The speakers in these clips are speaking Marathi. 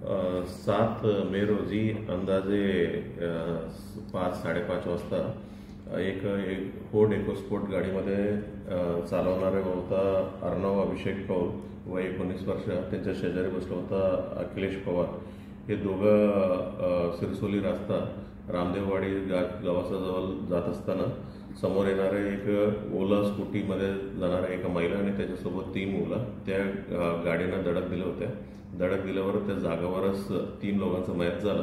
7 मे रोजी अंदाजे 5-5:30 वाजता एक फोर्ड इकोस्पोर्ट गाडीमध्ये चालवणारा होता अर्णव अभिषेक कौल वय 19 वर्ष. त्यांच्या शेजारी बसला होता अखिलेश पवार. हे दोघं सिरसोली रस्ता रामदेववाडी गावाजवळ जात असताना समोर येणारे एक ओला स्कूटीमध्ये जाणाऱ्या एका महिला आणि त्याच्यासोबत 3 मुलं त्या गाडीनं धडक दिल्या होत्या. धडक दिल्यावर त्या जागावरच 3 लोकांचा मयत झाला.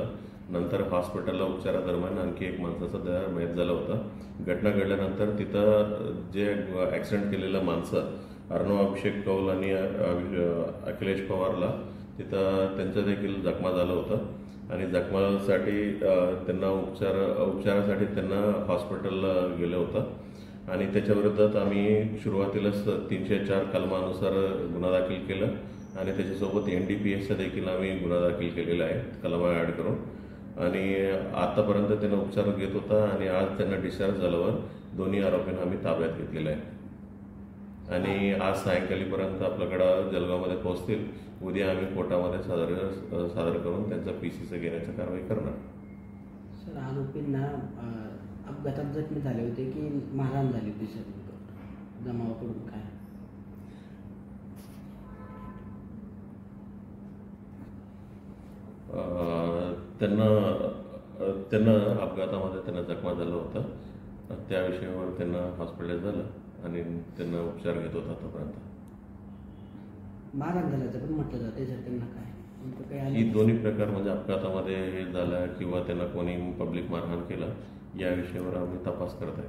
नंतर हॉस्पिटलला उपचारादरम्यान आणखी एक माणसाचा मयत झाला होता. घटना घडल्यानंतर तिथं जे ॲक्सिडेंट केलेलं माणसं अर्णव अभिषेक कौल आणि अखिलेश पवारला तिथं त्यांचं देखील जखमा झालं होतं आणि जखमासाठी त्यांना उपचारासाठी त्यांना हॉस्पिटलला गेलं होतं आणि त्याच्याविरोधात आम्ही सुरुवातीलाच 304 कलमानुसार गुन्हा दाखल केला आणि त्याच्यासोबत NDPSचा देखील आम्ही गुन्हा दाखल केलेला आहे कलमा ॲड करून. आणि आतापर्यंत त्यांना उपचार घेत होता आणि आज त्यांना डिस्चार्ज झाल्यावर दोन्ही आरोपींना आम्ही ताब्यात घेतलेलं आहे आणि आज सायंकाळीपर्यंत आपल्याकडं जळगावमध्ये पोहोचतील. उद्या आम्ही कोर्टामध्ये सादर करून त्यांचा PCC घेण्याची कारवाई करणार. सर, आरोपींना अपघातात जखमी झाले होते की मारहाण झाली होती सर? जमावाकडून काय त्यांना अपघातामध्ये त्यांना जखमा झाला होता. त्या विषयावर त्यांना हॉस्पिटल झालं आणि त्यांना उपचार घेत होता. आतापर्यंत मारहाण झाल्याचं पण म्हटलं जाते सर. त्यांना काय ही दोन्ही प्रकार म्हणजे अपघातामध्ये हे झालं किंवा त्यांना कोणी पब्लिक मारहाण केला या विषयावर आम्ही तपास करत आहे.